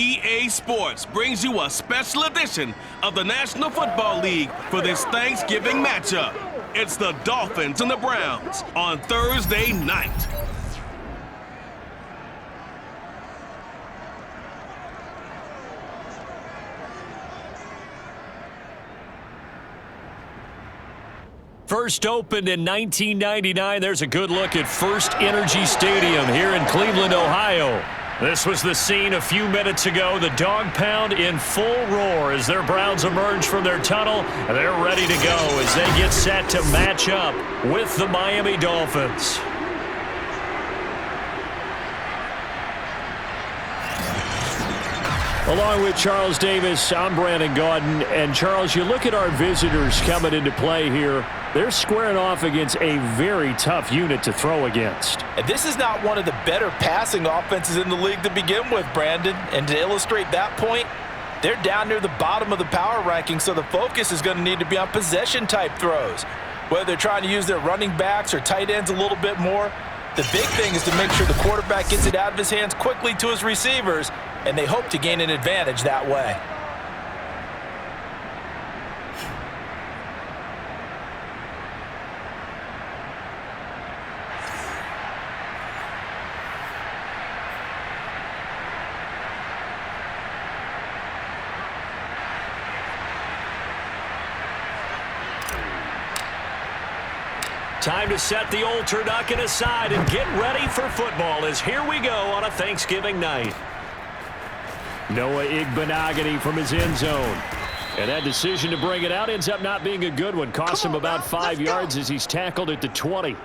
EA Sports brings you a special edition of the National Football League for this Thanksgiving matchup. It's the Dolphins and the Browns on Thursday night. First opened in 1999, there's a good look at First Energy Stadium here in Cleveland, Ohio. This was the scene a few minutes ago. The dog pound in full roar as their Browns emerge from their tunnel. And they're ready to go as they get set to match up with the Miami Dolphins. Along with Charles Davis, I'm Brandon Gaudin. And Charles, you look at our visitors coming into play here. They're squaring off against a very tough unit to throw against. And this is not one of the better passing offenses in the league to begin with, Brandon. And to illustrate that point, they're down near the bottom of the power ranking, so the focus is going to need to be on possession-type throws. Whether they're trying to use their running backs or tight ends a little bit more, the big thing is to make sure the quarterback gets it out of his hands quickly to his receivers, and they hope to gain an advantage that way. Time to set the old turducken aside and get ready for football as here we go on a Thanksgiving night. Noah Igbenogany from his end zone. And that decision to bring it out ends up not being a good one. Costs him about 5 yards as he's tackled at the 20.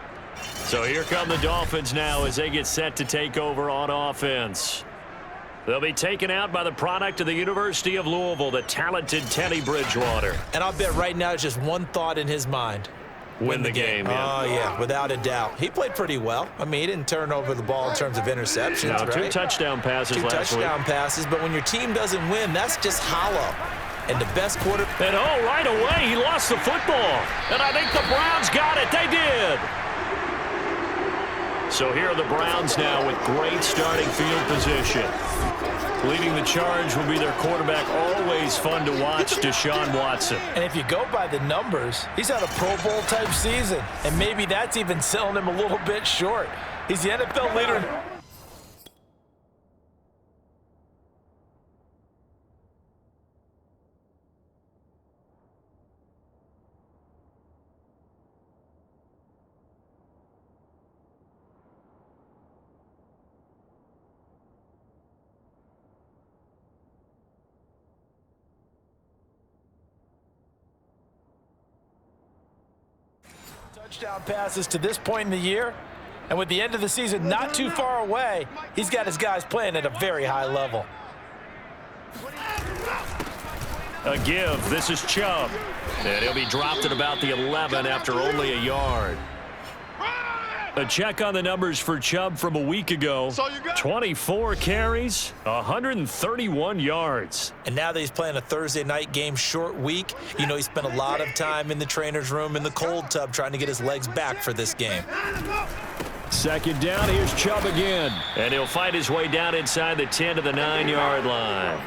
So here come the Dolphins now as they get set to take over on offense. They'll be taken out by the product of the University of Louisville, the talented Teddy Bridgewater. And I'll bet right now it's just one thought in his mind. Win the game. Yeah. Oh, yeah, without a doubt. He played pretty well. I mean, he didn't turn over the ball in terms of interceptions, right? 2 touchdown passes last week. 2 touchdown passes, but when your team doesn't win, that's just hollow. And the best quarter... And right away, he lost the football. And I think the Browns got it. They did. So here are the Browns now with great starting field position. Leading the charge will be their quarterback, always fun to watch, Deshaun Watson. And if you go by the numbers, he's had a Pro Bowl type season. And maybe that's even selling him a little bit short. He's the NFL leader. Touchdown passes to this point in the year, and with the end of the season not too far away, he's got his guys playing at a very high level. A give. This is Chubb. And he'll be dropped at about the 11 after only a yard. A check on the numbers for Chubb from a week ago. 24 carries, 131 yards. And now that he's playing a Thursday night game, short week, you know he spent a lot of time in the trainer's room in the cold tub trying to get his legs back for this game. Second down, here's Chubb again. And he'll fight his way down inside the 10 to the 9-yard line.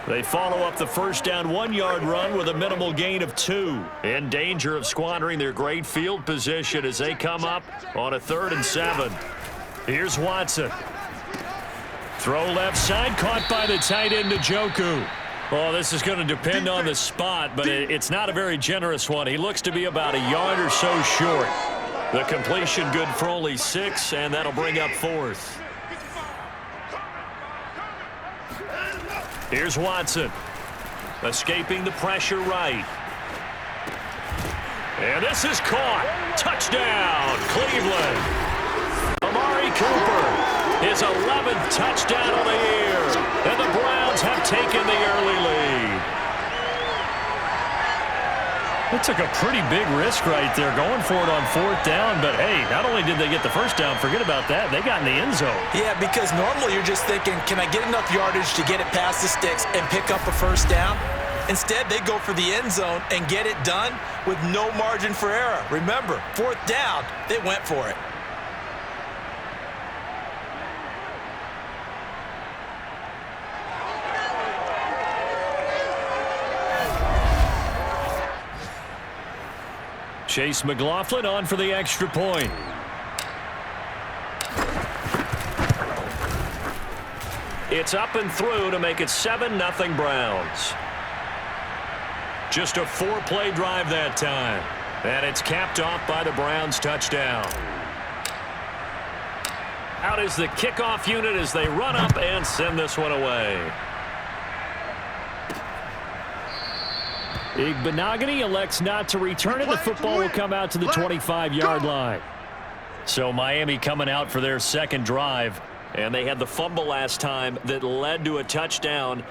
They follow up the first down 1-yard run with a minimal gain of 2. In danger of squandering their great field position as they come up on a 3rd and 7. Here's Watson. Throw left side, caught by the tight end Njoku. Oh, this is going to depend on the spot, but it's not a very generous one. He looks to be about a yard or so short. The completion good for only 6, and that'll bring up 4th. Here's Watson, escaping the pressure right. And this is caught. Touchdown, Cleveland. Amari Cooper, his 11th touchdown of the year. And the Browns have taken the early lead. They took a pretty big risk right there going for it on 4th down. But, hey, not only did they get the first down, forget about that, they got in the end zone. Yeah, because normally you're just thinking, can I get enough yardage to get it past the sticks and pick up a first down? Instead, they go for the end zone and get it done with no margin for error. Remember, 4th down, they went for it. Chase McLaughlin on for the extra point. It's up and through to make it 7-0 Browns. Just a 4-play drive that time. And it's capped off by the Browns touchdown. Out is the kickoff unit as they run up and send this one away. Igbenogany elects not to return it. The football will come out to the 25-yard line. So Miami coming out for their second drive. And they had the fumble last time that led to a touchdown.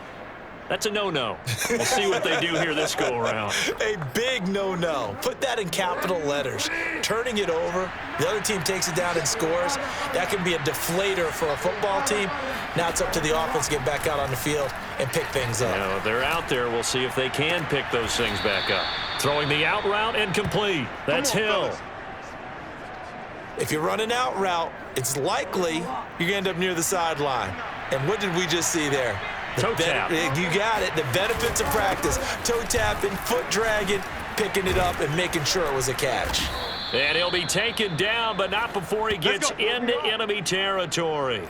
That's a no-no. We'll see what they do here this go-around. A big no-no. Put that in capital letters. Turning it over, the other team takes it down and scores. That can be a deflator for a football team. Now it's up to the offense to get back out on the field and pick things up. If they're out there, we'll see if they can pick those things back up. Throwing the out route and complete. That's Hill. If you're running out route, it's likely you're going to end up near the sideline. And what did we just see there? Toe tap. You got it. The benefits of practice. Toe tapping, foot dragging, picking it up, and making sure it was a catch. And he'll be taken down, but not before he gets into enemy territory.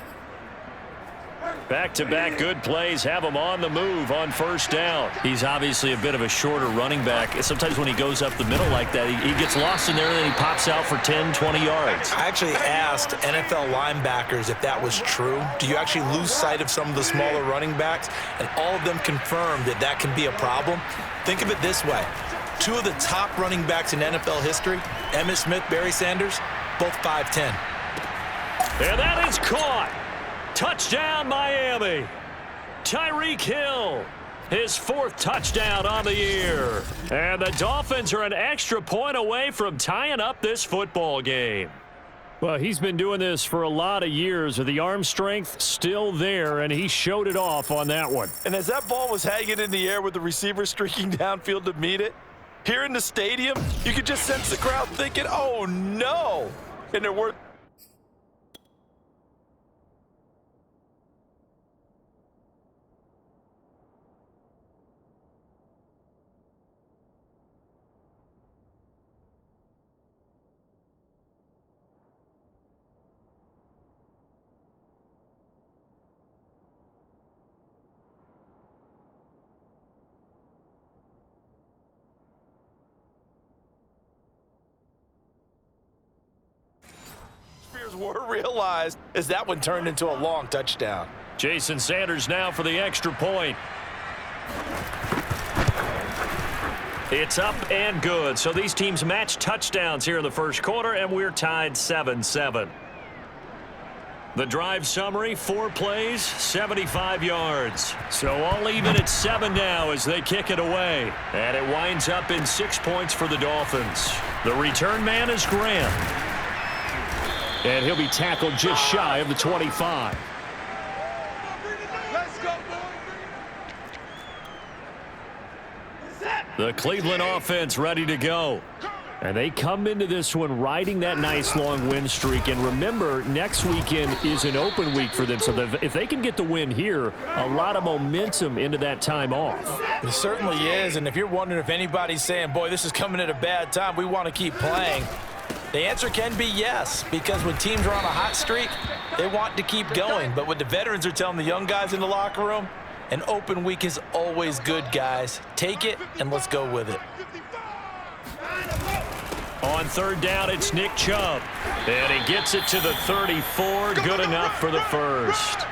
Back-to-back good plays have him on the move on first down. He's obviously a bit of a shorter running back. Sometimes when he goes up the middle like that, he gets lost in there and then he pops out for 10, 20 yards. I actually asked NFL linebackers if that was true. Do you actually lose sight of some of the smaller running backs? And all of them confirmed that that can be a problem. Think of it this way. Two of the top running backs in NFL history, Emmitt Smith, Barry Sanders, both 5'10". And that is caught. Touchdown, Miami. Tyreek Hill, his 4th touchdown on the year. And the Dolphins are an extra point away from tying up this football game. Well, he's been doing this for a lot of years with the arm strength still there, and he showed it off on that one. And as that ball was hanging in the air with the receiver streaking downfield to meet it, here in the stadium, you could just sense the crowd thinking, oh, no. And there were... were realized as that one turned into a long touchdown. Jason Sanders now for the extra point. It's up and good. So these teams match touchdowns here in the first quarter, and we're tied 7-7. The drive summary, 4 plays, 75 yards. So all even at 7 now as they kick it away. And it winds up in 6 points for the Dolphins. The return man is Graham. And he'll be tackled just shy of the 25. The Cleveland offense ready to go. And they come into this one riding that nice long win streak. And remember, next weekend is an open week for them. So if they can get the win here, a lot of momentum into that time off. It certainly is. And if you're wondering if anybody's saying, boy, this is coming at a bad time, we want to keep playing, the answer can be yes, because when teams are on a hot streak, they want to keep going. But what the veterans are telling the young guys in the locker room, an open week is always good, guys. Take it, and let's go with it. On third down, it's Nick Chubb. And he gets it to the 34. Good enough for the first.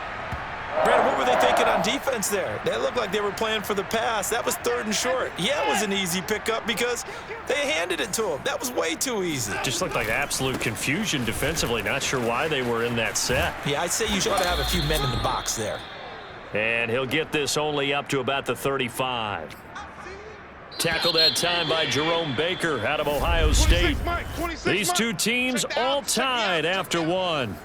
Brandon, what were they thinking on defense there? They looked like they were playing for the pass. That was 3rd and short. Yeah, it was an easy pickup because they handed it to him. That was way too easy. Just looked like absolute confusion defensively. Not sure why they were in that set. Yeah, I'd say you should have a few men in the box there. And he'll get this only up to about the 35. Tackled that time by Jerome Baker out of Ohio State. These two teams all tied after 1.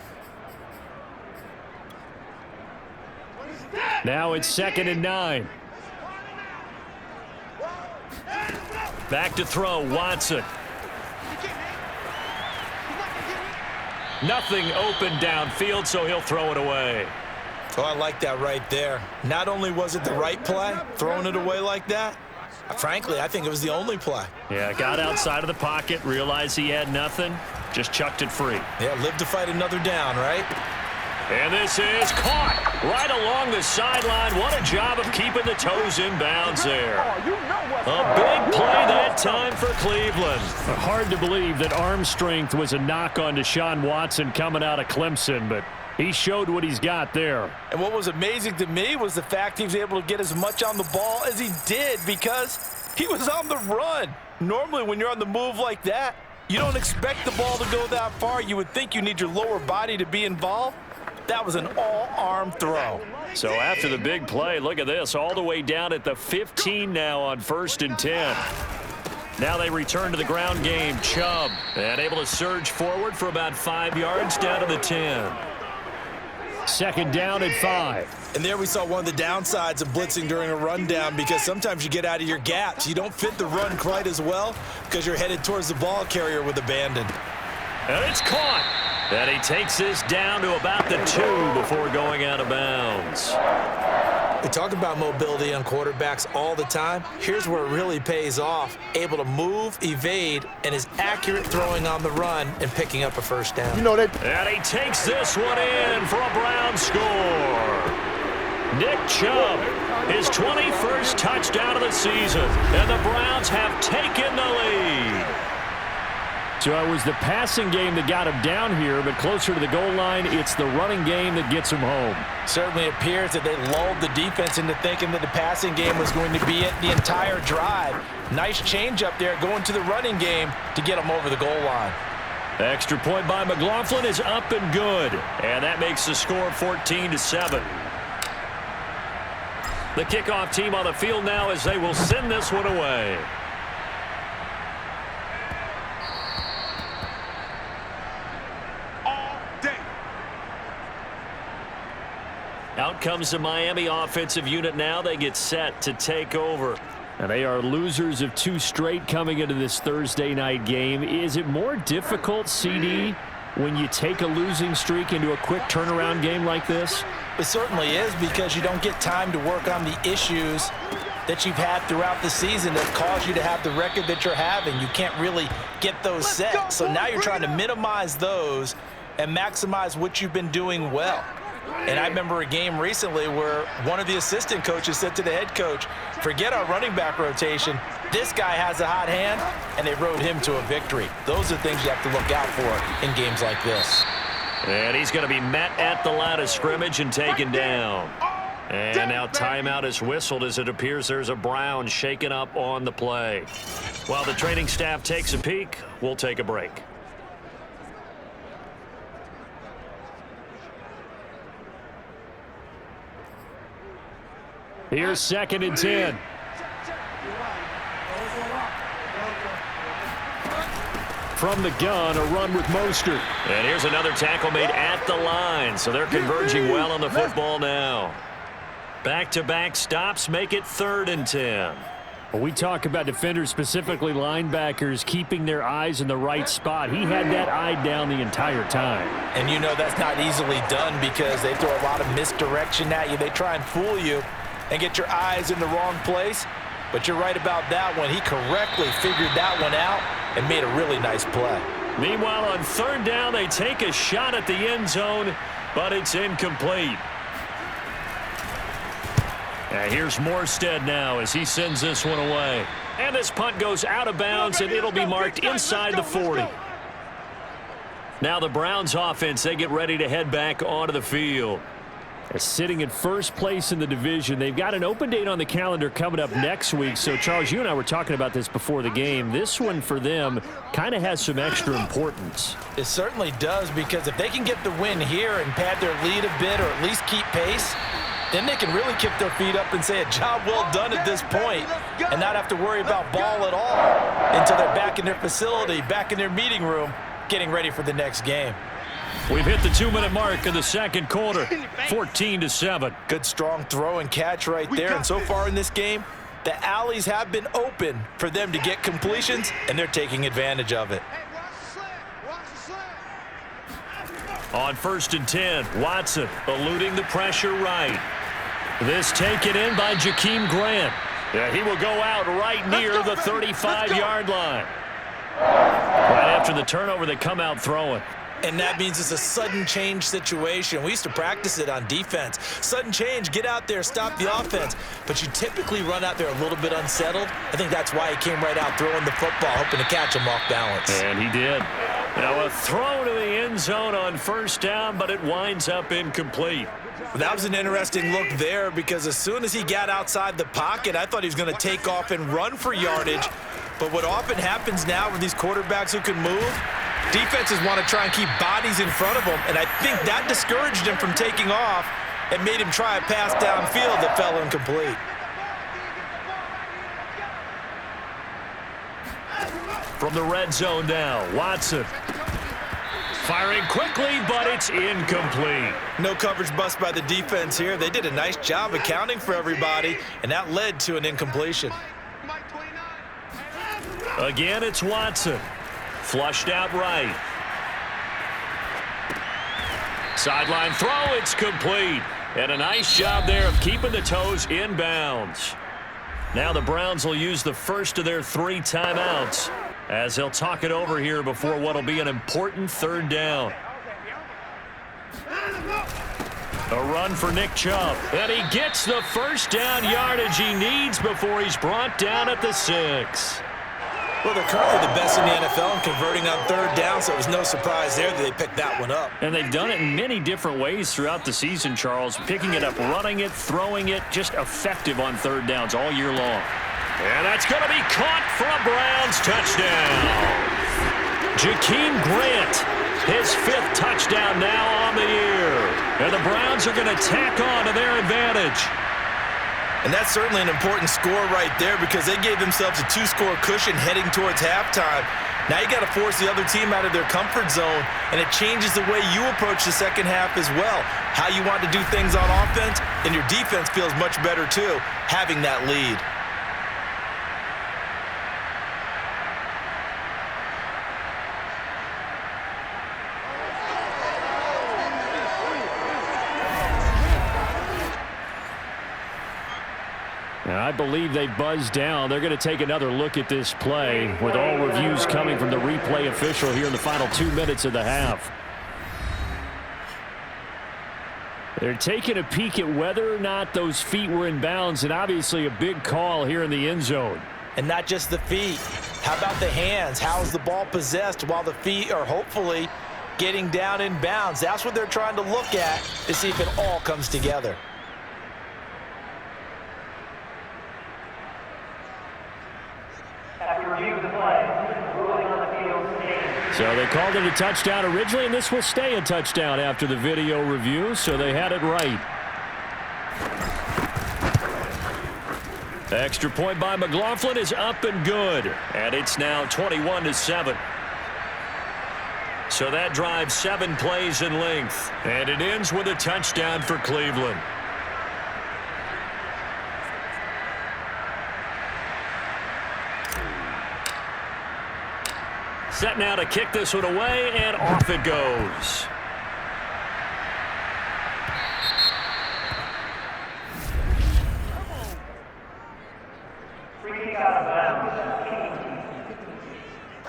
Now it's 2nd and 9. Back to throw, Watson. Nothing open downfield, so he'll throw it away. Oh, I like that right there. Not only was it the right play, throwing it away like that, Frankly, I think it was the only play. Yeah, got outside of the pocket, realized he had nothing, just chucked it free. Yeah, live to fight another down, right? And this is caught right along the sideline. What a job of keeping the toes in bounds there. A big play that time for Cleveland. Hard to believe that arm strength was a knock on Deshaun Watson coming out of Clemson, but he showed what he's got there. And what was amazing to me was the fact he was able to get as much on the ball as he did because he was on the run. Normally, when you're on the move like that, you don't expect the ball to go that far. You would think you need your lower body to be involved. That was an all-arm throw. So after the big play, look at this, all the way down at the 15 now on 1st and 10. Now they return to the ground game. Chubb, and able to surge forward for about 5 yards down to the 10. 2nd down at 5. And there we saw one of the downsides of blitzing during a rundown because sometimes you get out of your gaps. You don't fit the run quite as well because you're headed towards the ball carrier with abandon. And it's caught. And he takes this down to about the 2 before going out of bounds. We talk about mobility on quarterbacks all the time. Here's where it really pays off. Able to move, evade, and is accurate throwing on the run and picking up a 1st down. You know that. And he takes this one in for a Brown score. Nick Chubb, his 21st touchdown of the season, and the Browns have taken the lead. So it was the passing game that got him down here, but closer to the goal line, it's the running game that gets him home. Certainly appears that they lulled the defense into thinking that the passing game was going to be it the entire drive. Nice change up there going to the running game to get him over the goal line. Extra point by McLaughlin is up and good, and that makes the score 14-7. The kickoff team on the field now as they will send this one away. Out comes the Miami offensive unit now. They get set to take over. And they are losers of 2 straight coming into this Thursday night game. Is it more difficult, CD, when you take a losing streak into a quick turnaround game like this? It certainly is because you don't get time to work on the issues that you've had throughout the season that cause you to have the record that you're having. You can't really get those set. So now you're trying to minimize those and maximize what you've been doing well. And I remember a game recently where one of the assistant coaches said to the head coach, forget our running back rotation. This guy has a hot hand, and they rode him to a victory. Those are things you have to look out for in games like this. And he's going to be met at the line of scrimmage and taken down. And now timeout is whistled as it appears there's a Brown shaken up on the play. While the training staff takes a peek, we'll take a break. Here's 2nd and 10. From the gun, a run with Mostert. And here's another tackle made at the line, so they're converging well on the football now. Back-to-back stops make it 3rd and 10. Well, we talk about defenders, specifically linebackers, keeping their eyes in the right spot. He had that eye down the entire time. And you know that's not easily done because they throw a lot of misdirection at you. They try and fool you and get your eyes in the wrong place. But you're right about that one. He correctly figured that one out and made a really nice play. Meanwhile, on 3rd down, they take a shot at the end zone, but it's incomplete. And here's Morstead now as he sends this one away. And this punt goes out of bounds, and it'll be marked inside the 40. Now the Browns offense, they get ready to head back onto the field. They're sitting in 1st place in the division. They've got an open date on the calendar coming up next week. So, Charles, you and I were talking about this before the game. This one for them kind of has some extra importance. It certainly does because if they can get the win here and pad their lead a bit or at least keep pace, then they can really kick their feet up and say a job well done at this point and not have to worry about ball at all until they're back in their facility, back in their meeting room, getting ready for the next game. We've hit the 2-minute mark of the 2nd quarter, 14-7. Good strong throw and catch right there. And so far in this game, the alleys have been open for them to get completions, and they're taking advantage of it. On 1st and 10, Watson eluding the pressure right. This taken in by Jakeem Grant. Yeah, he will go out right near the 35-yard line. Right after the turnover, they come out throwing. And that means it's a sudden change situation. We used to practice it on defense. Sudden change, get out there, stop the offense. But you typically run out there a little bit unsettled. I think that's why he came right out throwing the football, hoping to catch him off balance. And he did. Now a throw to the end zone on first down, but it winds up incomplete. That was an interesting look there because as soon as he got outside the pocket, I thought he was going to take off and run for yardage. But what often happens now with these quarterbacks who can move, defenses want to try and keep bodies in front of them, and I think that discouraged him from taking off and made him try a pass downfield that fell incomplete. From the red zone now, Watson. Firing quickly, but it's incomplete. No coverage bust by the defense here. They did a nice job accounting for everybody, and that led to an incompletion. Again, it's Watson. Flushed out right. Sideline throw, it's complete. And a nice job there of keeping the toes in bounds. Now the Browns will use the first of their 3 timeouts as they'll talk it over here before what will be an important third down. A run for Nick Chubb. And he gets the first down yardage he needs before he's brought down at the 6. Well, they're currently the best in the NFL in converting on third down, so it was no surprise there that they picked that one up. And they've done it in many different ways throughout the season, Charles. Picking it up, running it, throwing it, just effective on third downs all year long. And that's going to be caught for a Browns touchdown. Jakeem Grant, his 5th touchdown now on the year. And the Browns are going to tack on to their advantage. And that's certainly an important score right there because they gave themselves a 2-score cushion heading towards halftime. Now you got to force the other team out of their comfort zone, and it changes the way you approach the second half as well. How you want to do things on offense, and your defense feels much better too, having that lead. And I believe they buzzed down. They're going to take another look at this play with all reviews coming from the replay official here in the final 2 minutes of the half. They're taking a peek at whether or not those feet were in bounds, and obviously a big call here in the end zone. And not just the feet. How about the hands? How is the ball possessed while the feet are hopefully getting down in bounds? That's what they're trying to look at to see if it all comes together. After review of the play, ruling on the field stands. So they called it a touchdown originally, and this will stay a touchdown after the video review, so they had it right. The extra point by McLaughlin is up and good, and it's now 21-7. So that drives 7 plays in length, and it ends with a touchdown for Cleveland. Set now to kick this one away, and off it goes.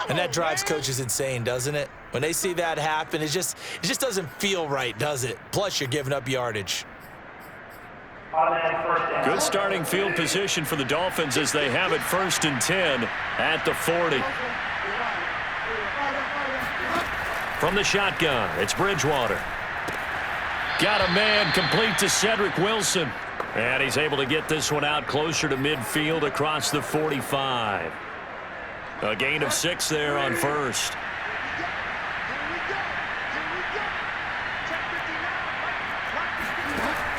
And that drives coaches insane, doesn't it? When they see that happen, it just doesn't feel right, does it? Plus, you're giving up yardage. Good starting field position for the Dolphins as they have it 1st and 10 at the 40. From the shotgun, it's Bridgewater. Got a man complete to Cedric Wilson. And he's able to get this one out closer to midfield across the 45. A gain of 6 there on first.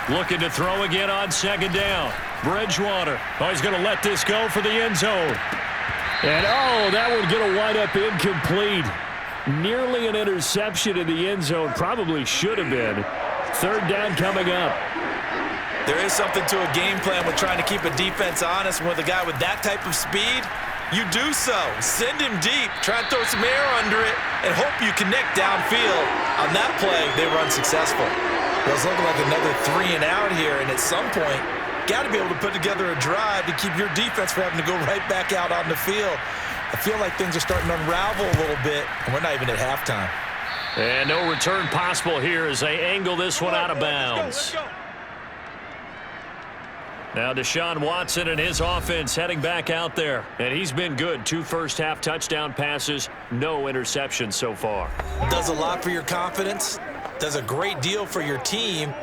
Looking to throw again on 2nd down. Bridgewater. Oh, he's going to let this go for the end zone. And, oh, that one's going to wind up incomplete. Nearly an interception in the end zone. Probably should have been. 3rd down coming up. There is something to a game plan with trying to keep a defense honest. With a guy with that type of speed, you do so. Send him deep. Try and throw some air under it and hope you connect downfield. On that play, they were unsuccessful. It was looking like another 3 and out here, and at some point, got to be able to put together a drive to keep your defense from having to go right back out on the field. I feel like things are starting to unravel a little bit, and we're not even at halftime. And no return possible here as they angle this one out of bounds. Now Deshaun Watson and his offense heading back out there. And he's been good. 2 first-half touchdown passes, no interceptions so far. Does a lot for your confidence. Does a great deal for your team.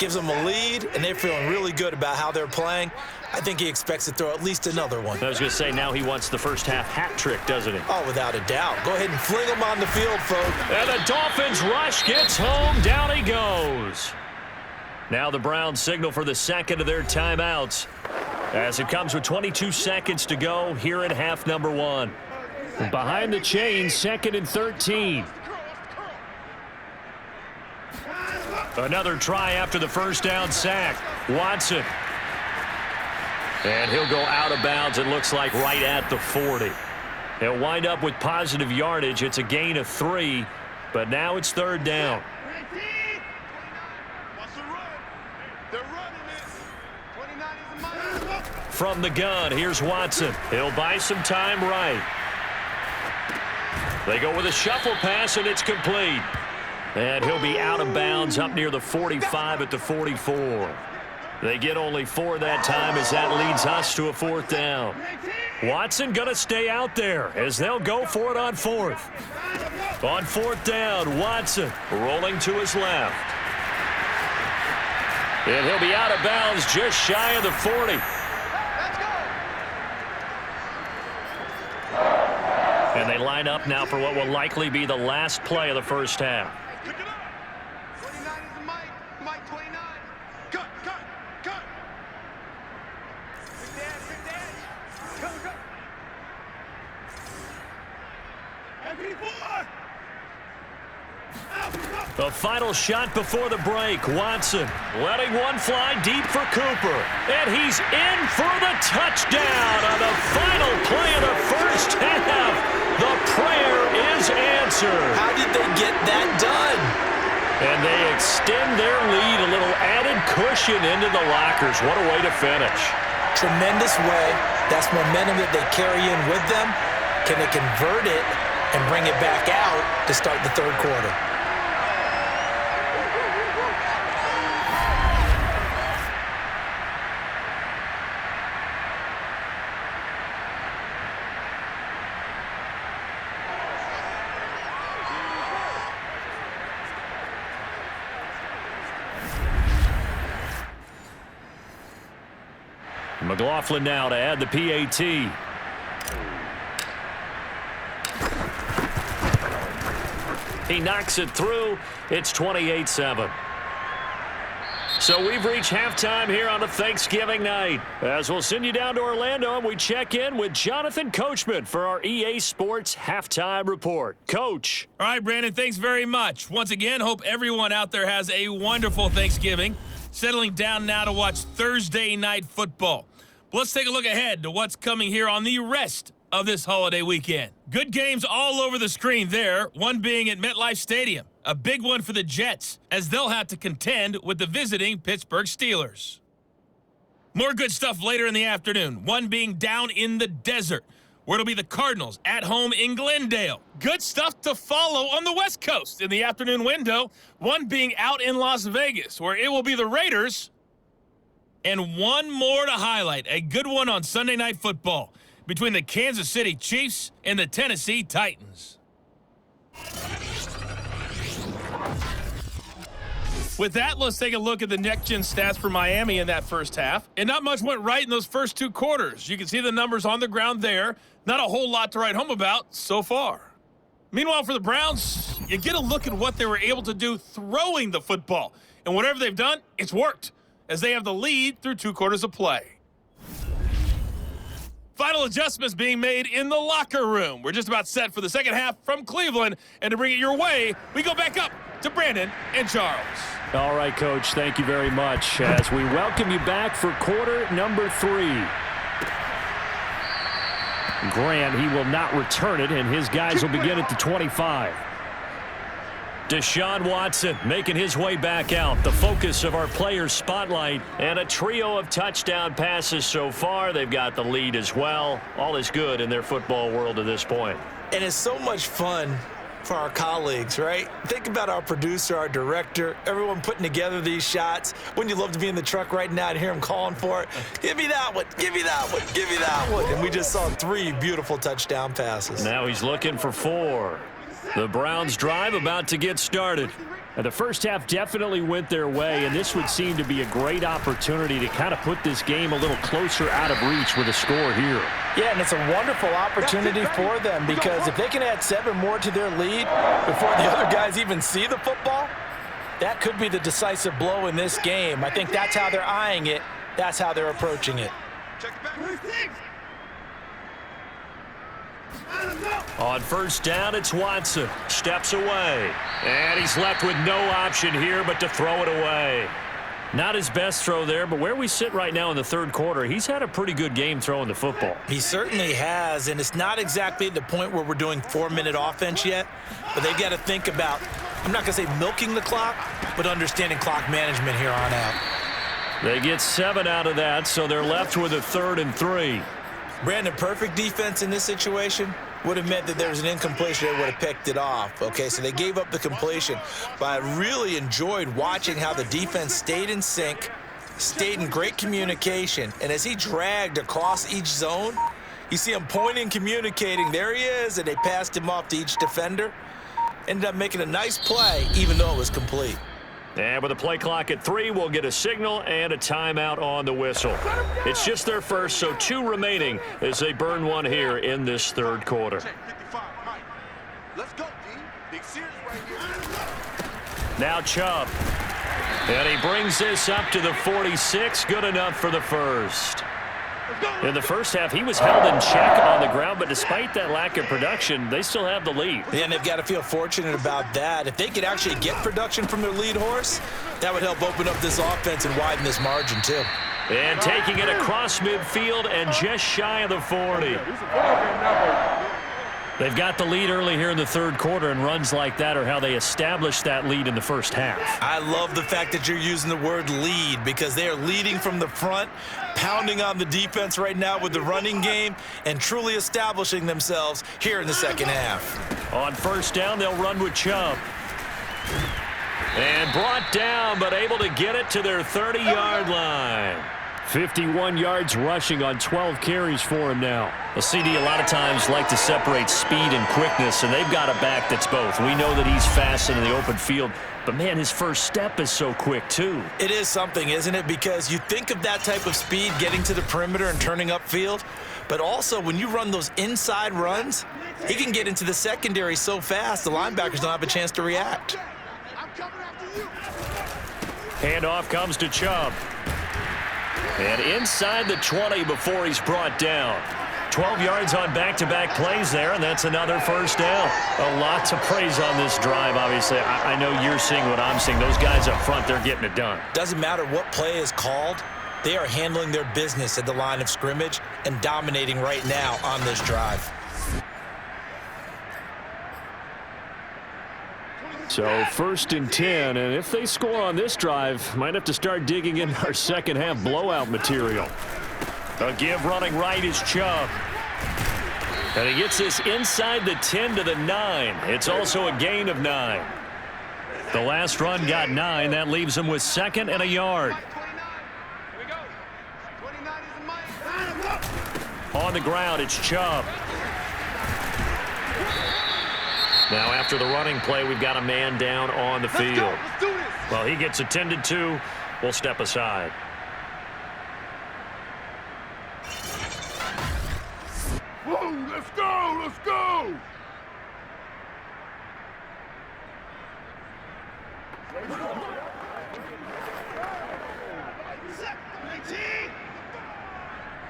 Gives them a lead, and they're feeling really good about how they're playing. I think he expects to throw at least another one. I was going to say, now he wants the first-half hat trick, doesn't he? Oh, without a doubt. Go ahead and fling him on the field, folks. And the Dolphins rush gets home. Down he goes. Now the Browns signal for the second of their timeouts as it comes with 22 seconds to go here in half number 1. Behind the chains, 2nd and 13. Another try after the first down sack. Watson. And he'll go out of bounds, it looks like, right at the 40. He'll wind up with positive yardage. It's a gain of 3, but now it's 3rd down. From the gun, here's Watson. He'll buy some time right. They go with a shuffle pass, and it's complete. And he'll be out of bounds up near the 45 at the 44. They get only 4 that time as that leads us to a 4th down. Watson going to stay out there as they'll go for it on 4th. On 4th down, Watson rolling to his left. And he'll be out of bounds just shy of the 40. And they line up now for what will likely be the last play of the first half. The final shot before the break. Watson letting one fly deep for Cooper. And he's in for the touchdown on the final play of the first half. The prayer is answered. How did they get that done? And they extend their lead, a little added cushion into the lockers. What a way to finish. Tremendous way. That's momentum that they carry in with them. Can they convert it and bring it back out to start the 3rd quarter? McLaughlin now to add the PAT. He knocks it through. It's 28-7. So we've reached halftime here on a Thanksgiving night. As we'll send you down to Orlando and we check in with Jonathan Coachman for our EA Sports Halftime Report. Coach. All right, Brandon, thanks very much. Once again, hope everyone out there has a wonderful Thanksgiving. Settling down now to watch Thursday Night Football. Let's take a look ahead to what's coming here on the rest of this holiday weekend. Good games all over the screen there, one being at MetLife Stadium. A big one for the Jets, as they'll have to contend with the visiting Pittsburgh Steelers. More good stuff later in the afternoon, one being down in the desert, where it'll be the Cardinals at home in Glendale. Good stuff to follow on the West Coast in the afternoon window, one being out in Las Vegas, where it will be the Raiders. And one more to highlight, a good one on Sunday Night Football between the Kansas City Chiefs and the Tennessee Titans. With that, let's take a look at the next-gen stats for Miami in that first half. And not much went right in those first 2 quarters. You can see the numbers on the ground there. Not a whole lot to write home about so far. Meanwhile, for the Browns, you get a look at what they were able to do throwing the football. And whatever they've done, it's worked, as they have the lead through 2 quarters of play. Final adjustments being made in the locker room. We're just about set for the second half from Cleveland. And to bring it your way, we go back up to Brandon and Charles. All right, Coach, thank you very much as we welcome you back for quarter number 3. Grant, he will not return it, and his guys will begin at the 25. Deshaun Watson making his way back out, the focus of our players' spotlight, and a trio of touchdown passes so far. They've got the lead as well. All is good in their football world at this point. And it's so much fun for our colleagues, right? Think about our producer, our director, everyone putting together these shots. Wouldn't you love to be in the truck right now and hear him calling for it? Give me that one, give me that one, give me that one. And we just saw 3 beautiful touchdown passes. Now he's looking for 4. The Browns drive about to get started. And the first half definitely went their way, and this would seem to be a great opportunity to kind of put this game a little closer out of reach with a score here. Yeah, and it's a wonderful opportunity for them because if they can add 7 more to their lead before the other guys even see the football, that could be the decisive blow in this game. I think that's how they're eyeing it. That's how they're approaching it. On first down, it's Watson. Steps away. And he's left with no option here but to throw it away. Not his best throw there, but where we sit right now in the third quarter, he's had a pretty good game throwing the football. He certainly has, and it's not exactly the point where we're doing 4-minute offense yet, but they've got to think about, I'm not going to say milking the clock, but understanding clock management here on out. They get 7 out of that, so they're left with a 3rd and 3. Brandon, perfect defense in this situation would have meant that there was an incompletion. They would have picked it off. Okay, so they gave up the completion. But I really enjoyed watching how the defense stayed in sync, stayed in great communication. And as he dragged across each zone, you see him pointing, communicating. There he is, and they passed him off to each defender. Ended up making a nice play, even though it was complete. And with the play clock at 3, we'll get a signal and a timeout on the whistle. It's just their first, so 2 remaining as they burn one here in this third quarter. Now Chubb. And he brings this up to the 46. Good enough for the first. In the first half, he was held in check on the ground, but despite that lack of production, they still have the lead. Yeah, and they've got to feel fortunate about that. If they could actually get production from their lead horse, that would help open up this offense and widen this margin, too. And taking it across midfield and just shy of the 40. They've got the lead early here in the third quarter, and runs like that are how they established that lead in the first half. I love the fact that you're using the word lead because they are leading from the front, pounding on the defense right now with the running game, and truly establishing themselves here in the second half. On first down, they'll run with Chubb. And brought down, but able to get it to their 30-yard line. 51 yards rushing on 12 carries for him now. The CD a lot of times like to separate speed and quickness, and they've got a back that's both. We know that he's fast in the open field, but, man, his first step is so quick, too. It is something, isn't it? Because you think of that type of speed getting to the perimeter and turning upfield, but also when you run those inside runs, he can get into the secondary so fast the linebackers don't have a chance to react. Handoff comes to Chubb. And inside the 20 before he's brought down. 12 yards on back-to-back plays there, and that's another first down. A lot to praise on this drive, obviously. I know you're seeing what I'm seeing. Those guys up front, they're getting it done. Doesn't matter what play is called. They are handling their business at the line of scrimmage and dominating right now on this drive. So 1st and 10, and if they score on this drive, might have to start digging in our second half blowout material. A give running right is Chubb. And he gets this inside the 10 to the 9. It's also a gain of 9. The last run got 9. That leaves him with 2nd and a yard. On the ground, it's Chubb. Now after the running play, we've got a man down on the field. Well, he gets attended to. We'll step aside. Whoa, let's go, let's go!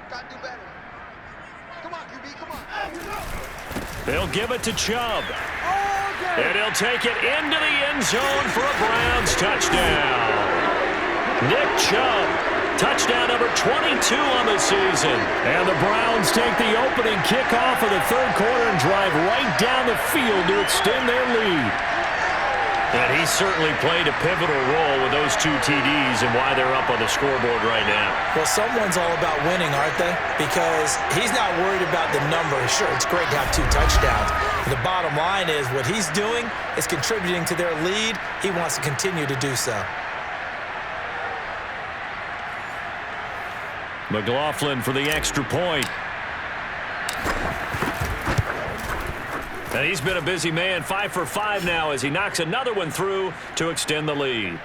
Gotta do better. Come on, QB, come on. They'll give it to Chubb. And he'll take it into the end zone for a Browns touchdown. Nick Chubb, touchdown number 22 on the season. And the Browns take the opening kickoff of the third quarter and drive right down the field to extend their lead. And he certainly played a pivotal role with those 2 TDs and why they're up on the scoreboard right now. Well, someone's all about winning, aren't they? Because he's not worried about the number. Sure, it's great to have 2 touchdowns. But the bottom line is what he's doing is contributing to their lead. He wants to continue to do so. McLaughlin for the extra point. And he's been a busy man, 5 for 5 now as he knocks another one through to extend the lead.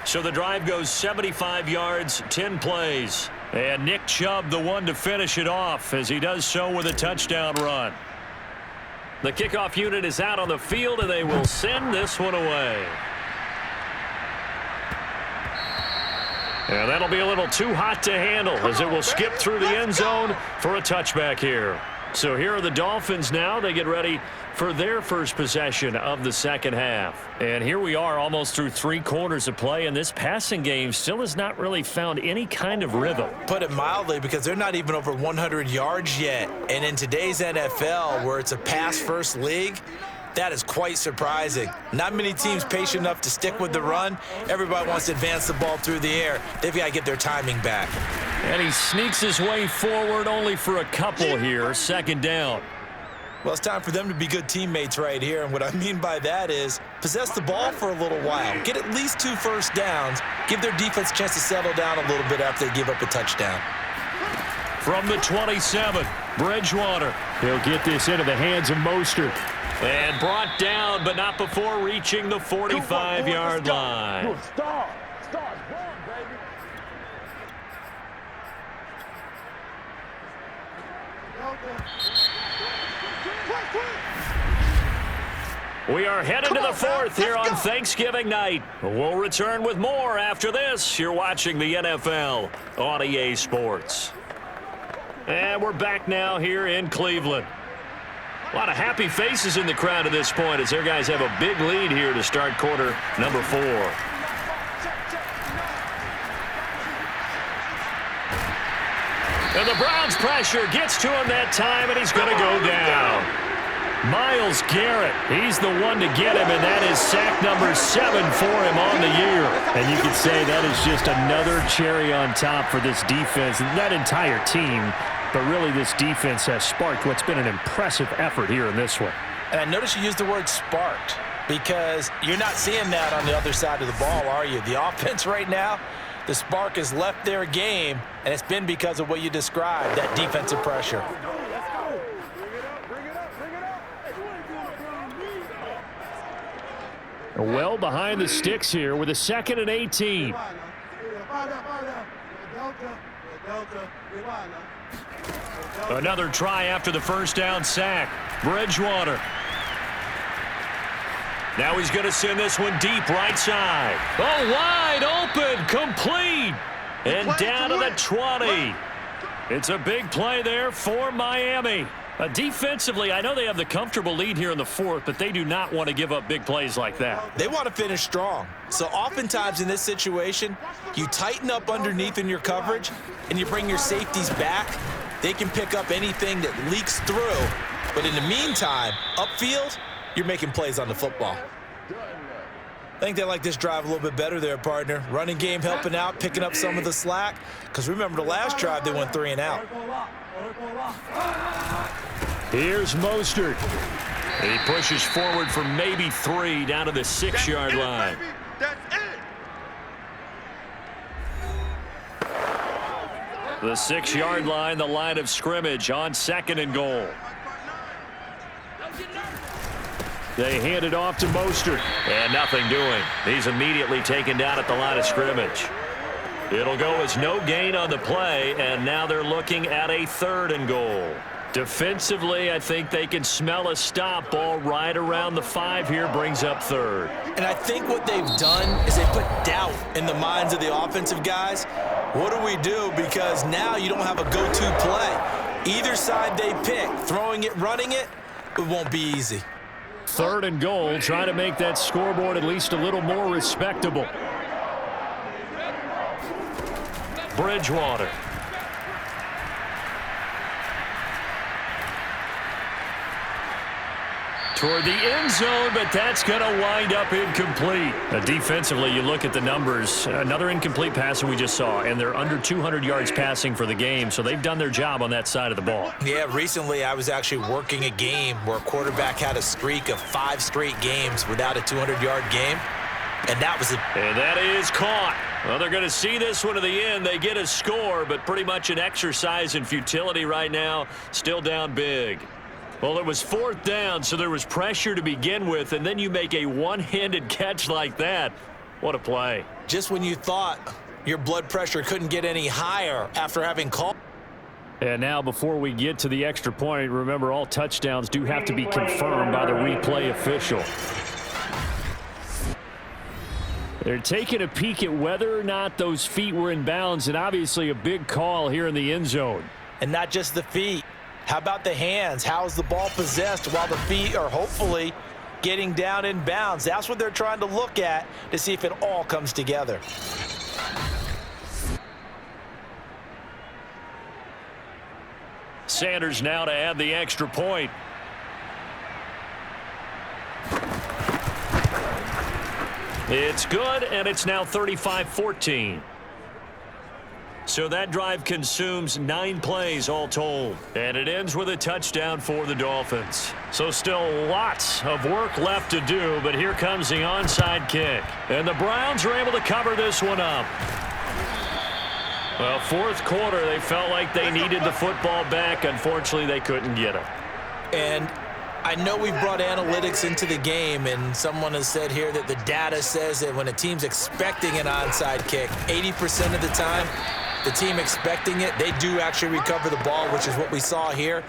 So the drive goes 75 yards, 10 plays. And Nick Chubb the one to finish it off as he does so with a touchdown run. The kickoff unit is out on the field and they will send this one away. And that'll be a little too hot to handle as it will skip through the end zone for a touchback here. So here are the Dolphins now. They get ready for their first possession of the second half. And here we are almost through 3 quarters of play, and this passing game still has not really found any kind of rhythm. Put it mildly, because they're not even over 100 yards yet. And in today's NFL, where it's a pass-first league, that is quite surprising. Not many teams patient enough to stick with the run. Everybody wants to advance the ball through the air. They've got to get their timing back. And he sneaks his way forward only for a couple here. Second down. Well, it's time for them to be good teammates right here. And what I mean by that is possess the ball for a little while. Get at least 2 first downs. Give their defense a chance to settle down a little bit after they give up a touchdown. From the 27, Bridgewater. He'll get this into the hands of Mostert. And brought down, but not before reaching the 45-yard line. We are headed to the 4th here on Thanksgiving night. We'll return with more after this. You're watching the NFL on EA Sports. And we're back now here in Cleveland. A lot of happy faces in the crowd at this point as their guys have a big lead here to start quarter number 4. And the Browns pressure gets to him that time, and he's going to go down. Myles Garrett, he's the one to get him, and that is sack number 7 for him on the year. And you could say that is just another cherry on top for this defense and that entire team. But really, this defense has sparked what's been an impressive effort here in this one. And I notice you used the word sparked because you're not seeing that on the other side of the ball, are you? The offense right now, the spark has left their game, and it's been because of what you described, that defensive pressure. Well behind the sticks here with a 2nd and 18. Another try after the first down sack. Bridgewater. Now he's going to send this one deep right side. Oh, wide open, complete. And down to the 20. It's a big play there for Miami. Defensively, I know they have the comfortable lead here in the 4th, but they do not want to give up big plays like that. They want to finish strong. So oftentimes in this situation, you tighten up underneath in your coverage, and you bring your safeties back. They can pick up anything that leaks through. But in the meantime, upfield, you're making plays on the football. I think they like this drive a little bit better there, partner. Running game helping out, picking up some of the slack. Because remember, the last drive, they went 3 and out. Here's Mostert. He pushes forward for maybe 3 down to the 6-yard line. The 6-yard line, the line of scrimmage on 2nd and goal. They hand it off to Mostert. And nothing doing. He's immediately taken down at the line of scrimmage. It'll go as no gain on the play, and now they're looking at a 3rd and goal. Defensively, I think they can smell a stop. Ball right around the 5 here, brings up 3rd. And I think what they've done is they put doubt in the minds of the offensive guys. What do we do? Because now you don't have a go-to play. Either side they pick, throwing it, running it, it won't be easy. 3rd and goal, trying to make that scoreboard at least a little more respectable. Bridgewater. toward the end zone, but that's going to wind up incomplete. Defensively, you look at the numbers. Another incomplete pass that we just saw, and they're under 200 yards passing for the game, so they've done their job on that side of the ball. Yeah, recently I was actually working a game where a quarterback had a streak of 5 straight games without a 200-yard game, and that was it. And that is caught. Well, they're going to see this one to the end. They get a score, but pretty much an exercise in futility right now. Still down big. Well, it was 4th down, so there was pressure to begin with, and then you make a one-handed catch like that. What a play. Just when you thought your blood pressure couldn't get any higher after having called. And now before we get to the extra point, remember all touchdowns do have to be confirmed by the replay official. They're taking a peek at whether or not those feet were in bounds, and obviously a big call here in the end zone. And not just the feet. How about the hands? How is the ball possessed while the feet are hopefully getting down in bounds? That's what they're trying to look at to see if it all comes together. Sanders now to add the extra point. It's good, and it's now 35-14. So that drive consumes 9 plays all told. And it ends with a touchdown for the Dolphins. So still lots of work left to do, but here comes the onside kick. And the Browns are able to cover this one up. Well, 4th quarter, they felt like they needed the football back. Unfortunately, they couldn't get it. And I know we've brought analytics into the game, and someone has said here that the data says that when a team's expecting an onside kick, 80% of the time, the team expecting it, they do actually recover the ball, which is what we saw here.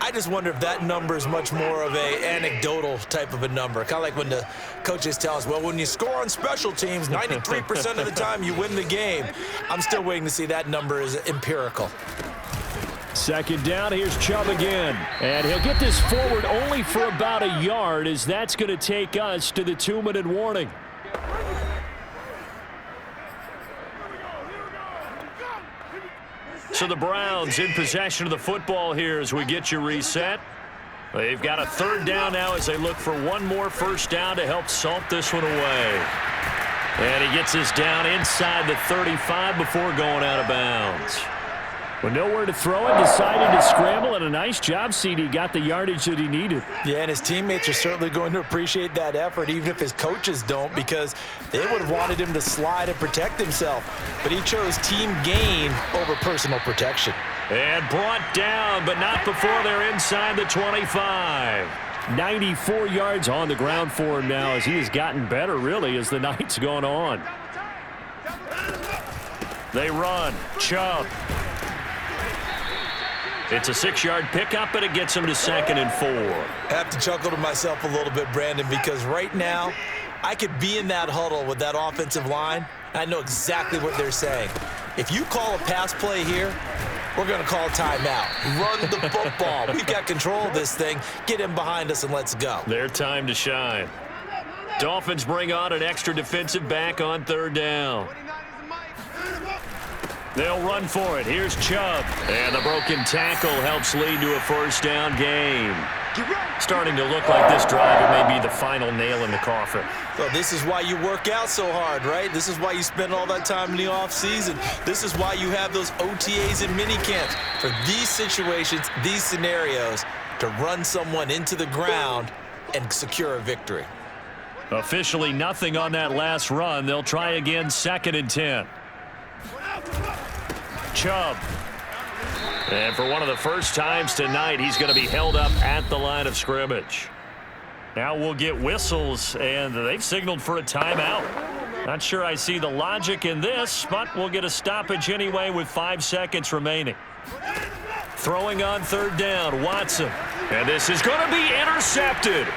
I just wonder if that number is much more of a anecdotal type of a number. Kind of like when the coaches tell us, well, when you score on special teams, 93% of the time you win the game. I'm still waiting to see that number is empirical. 2nd down, here's Chubb again. And he'll get this forward only for about a yard, as that's going to take us to the 2-minute warning. So the Browns in possession of the football here as we get you reset. They've got a 3rd down now as they look for one more 1st down to help salt this one away. And he gets this down inside the 35 before going out of bounds. With nowhere to throw it, decided to scramble, and a nice job, CD. Got the yardage that he needed. Yeah, and his teammates are certainly going to appreciate that effort, even if his coaches don't, because they would have wanted him to slide and protect himself. But he chose team gain over personal protection. And brought down, but not before they're inside the 25. 94 yards on the ground for him now as he has gotten better, really, as the night's gone on. They run. Chubb. It's a 6-yard pickup, and it gets him to 2nd and 4. I have to chuckle to myself a little bit, Brandon, because right now I could be in that huddle with that offensive line. I know exactly what they're saying. If you call a pass play here, we're going to call a timeout. Run the football. We've got control of this thing. Get him behind us and let's go. Their time to shine. Dolphins bring on an extra defensive back on 3rd down. They'll run for it. Here's Chubb. And the broken tackle helps lead to a 1st down gain. Starting to look like this drive, it may be the final nail in the coffin. Well, this is why you work out so hard, right? This is why you spend all that time in the offseason. This is why you have those OTAs and minicamps. For these situations, these scenarios, to run someone into the ground and secure a victory. Officially nothing on that last run. They'll try again, 2nd and 10. Chubb. And for one of the first times tonight, he's going to be held up at the line of scrimmage. Now we'll get whistles, and they've signaled for a timeout. Not sure I see the logic in this, but we'll get a stoppage anyway with 5 seconds remaining. Throwing on 3rd down, Watson. And this is going to be intercepted.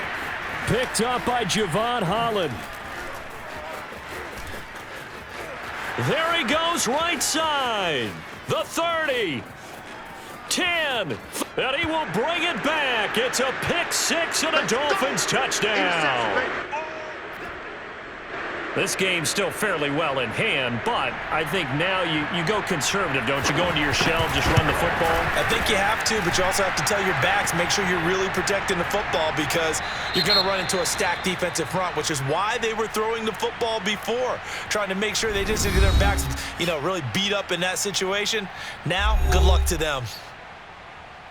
Picked up by Javon Holland. There he goes, right side. The 30. 10. And he will bring it back. It's a pick 6 and a Dolphins touchdown. This game's still fairly well in hand, but I think now you go conservative, don't you? Go into your shell, just run the football? I think you have to, but you also have to tell your backs, make sure you're really protecting the football because you're going to run into a stacked defensive front, which is why they were throwing the football before, trying to make sure they just get their backs, really beat up in that situation. Now, good luck to them.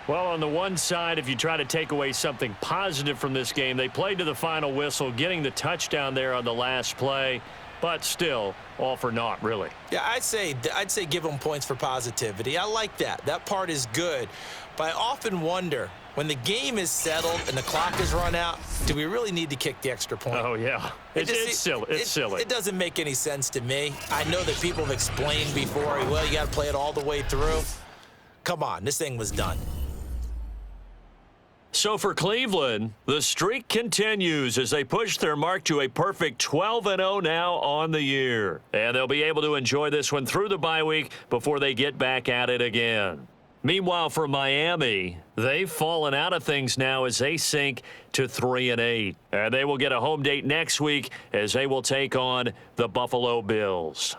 Well, on the one side, if you try to take away something positive from this game, they played to the final whistle, getting the touchdown there on the last play, but still, all for naught, really. Yeah, I'd say give them points for positivity. I like that. That part is good. But I often wonder, when the game is settled and the clock is run out, do we really need to kick the extra point? Oh, yeah. It's silly. It's silly. It doesn't make any sense to me. I know that people have explained before, well, you got to play it all the way through. Come on, this thing was done. So for Cleveland, the streak continues as they push their mark to a perfect 12-0 now on the year. And they'll be able to enjoy this one through the bye week before they get back at it again. Meanwhile, for Miami, they've fallen out of things now as they sink to 3-8. And they will get a home date next week as they will take on the Buffalo Bills.